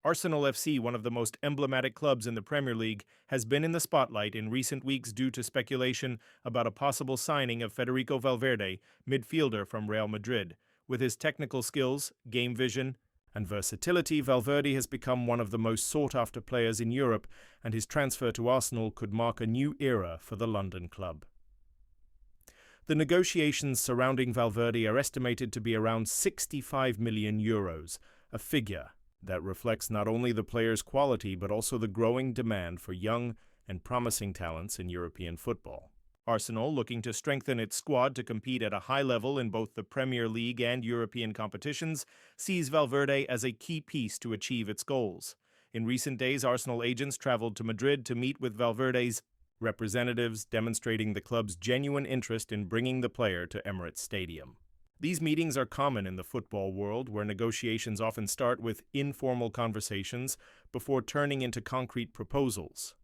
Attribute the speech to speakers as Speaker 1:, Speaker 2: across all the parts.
Speaker 1: Arsenal FC, one of the most emblematic clubs in the Premier League, has been in the spotlight in recent weeks due to speculation about a possible signing of Federico Valverde, midfielder from Real Madrid. With his technical skills, game vision, and versatility, Valverde has become one of the most sought-after players in Europe, and his transfer to Arsenal could mark a new era for the London club. The negotiations surrounding Valverde are estimated to be around €65 million, a figure that reflects not only the player's quality but also the growing demand for young and promising talents in European football. Arsenal, looking to strengthen its squad to compete at a high level in both the Premier League and European competitions, sees Valverde as a key piece to achieve its goals. In recent days, Arsenal agents traveled to Madrid to meet with Valverde's representatives, demonstrating the club's genuine interest in bringing the player to Emirates Stadium. These meetings are common in the football world, where negotiations often start with informal conversations before turning into concrete proposals.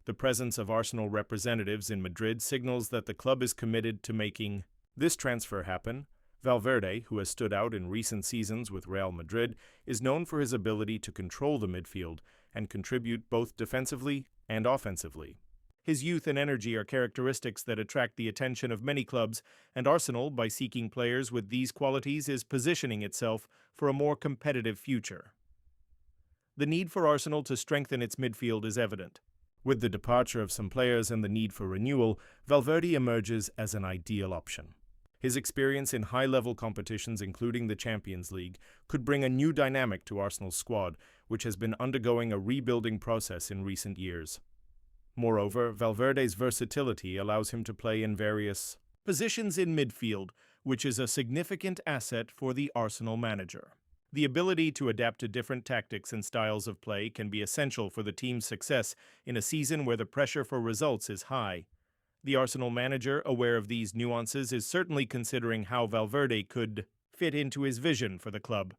Speaker 1: The presence of Arsenal representatives in Madrid signals that the club is committed to making this transfer happen. Valverde, who has stood out in recent seasons with Real Madrid, is known for his ability to control the midfield and contribute both defensively and offensively. His youth and energy are characteristics that attract the attention of many clubs, and Arsenal, by seeking players with these qualities, is positioning itself for a more competitive future. The need for Arsenal to strengthen its midfield is evident. With the departure of some players and the need for renewal, Valverde emerges as an ideal option. His experience in high-level competitions, including the Champions League, could bring a new dynamic to Arsenal's squad, which has been undergoing a rebuilding process in recent years. Moreover, Valverde's versatility allows him to play in various positions in midfield, which is a significant asset for the Arsenal manager. The ability to adapt to different tactics and styles of play can be essential for the team's success in a season where the pressure for results is high. The Arsenal manager, aware of these nuances, is certainly considering how Valverde could fit into his vision for the club.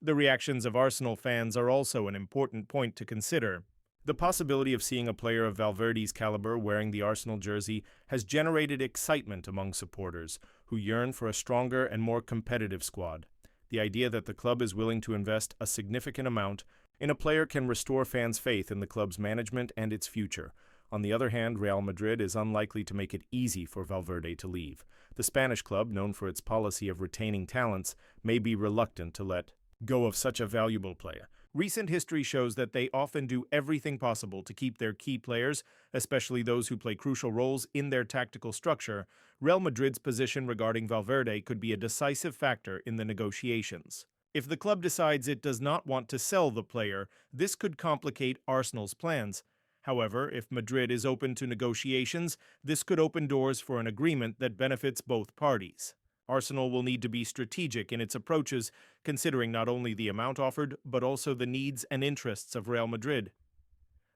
Speaker 1: The reactions of Arsenal fans are also an important point to consider. The possibility of seeing a player of Valverde's caliber wearing the Arsenal jersey has generated excitement among supporters, who yearn for a stronger and more competitive squad. The idea that the club is willing to invest a significant amount in a player can restore fans' faith in the club's management and its future. On the other hand, Real Madrid is unlikely to make it easy for Valverde to leave. The Spanish club, known for its policy of retaining talents, may be reluctant to let go of such a valuable player. Recent history shows that they often do everything possible to keep their key players, especially those who play crucial roles in their tactical structure. Real Madrid's position regarding Valverde could be a decisive factor in the negotiations. If the club decides it does not want to sell the player, this could complicate Arsenal's plans. However, if Madrid is open to negotiations, this could open doors for an agreement that benefits both parties. Arsenal will need to be strategic in its approaches, considering not only the amount offered, but also the needs and interests of Real Madrid.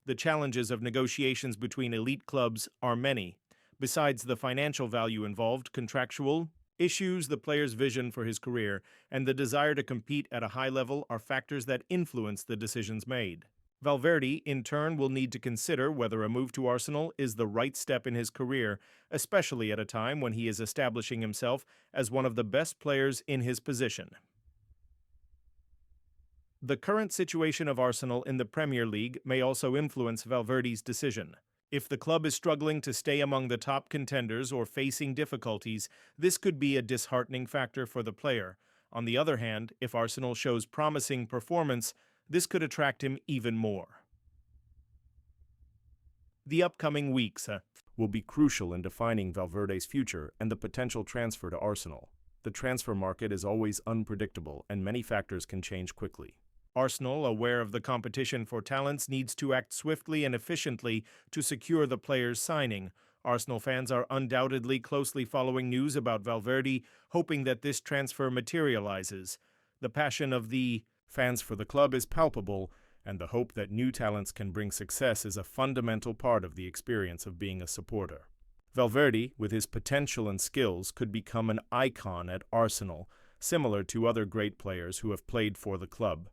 Speaker 1: The challenges of negotiations between elite clubs are many. Besides the financial value involved, contractual issues, the player's vision for his career, and the desire to compete at a high level are factors that influence the decisions made. Valverde, in turn, will need to consider whether a move to Arsenal is the right step in his career, especially at a time when he is establishing himself as one of the best players in his position. The current situation of Arsenal in the Premier League may also influence Valverde's decision. If the club is struggling to stay among the top contenders or facing difficulties, this could be a disheartening factor for the player. On the other hand, if Arsenal shows promising performance, this could attract him even more. The upcoming weeks will be crucial in defining Valverde's future and the potential transfer to Arsenal. The transfer market is always unpredictable, and many factors can change quickly. Arsenal, aware of the competition for talents, needs to act swiftly and efficiently to secure the player's signing. Arsenal fans are undoubtedly closely following news about Valverde, hoping that this transfer materializes. The passion of the fans for the club is palpable, and the hope that new talents can bring success is a fundamental part of the experience of being a supporter. Valverde, with his potential and skills, could become an icon at Arsenal, similar to other great players who have played for the club.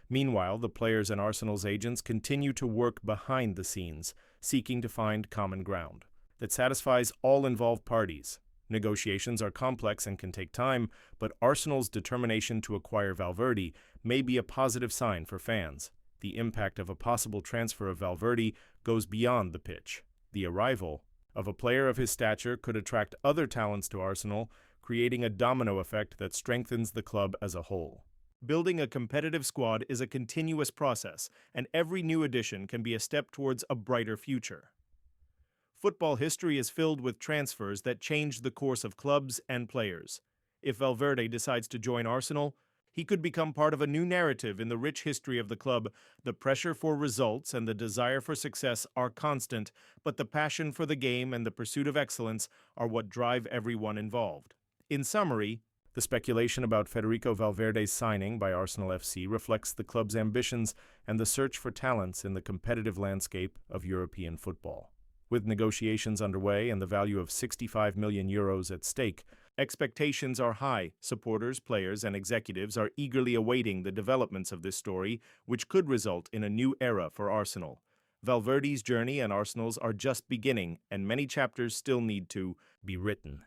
Speaker 1: Meanwhile, the players and Arsenal's agents continue to work behind the scenes, seeking to find common ground that satisfies all involved parties. Negotiations are complex and can take time, but Arsenal's determination to acquire Valverde may be a positive sign for fans. The impact of a possible transfer of Valverde goes beyond the pitch. The arrival of a player of his stature could attract other talents to Arsenal, creating a domino effect that strengthens the club as a whole. Building a competitive squad is a continuous process, and every new addition can be a step towards a brighter future. Football history is filled with transfers that change the course of clubs and players. If Valverde decides to join Arsenal, he could become part of a new narrative in the rich history of the club. The pressure for results and the desire for success are constant, but the passion for the game and the pursuit of excellence are what drive everyone involved. In summary, the speculation about Federico Valverde's signing by Arsenal FC reflects the club's ambitions and the search for talents in the competitive landscape of European football. With negotiations underway and the value of €65 million at stake, expectations are high. Supporters, players, and executives are eagerly awaiting the developments of this story, which could result in a new era for Arsenal. Valverde's journey and Arsenal's are just beginning, and many chapters still need to be written.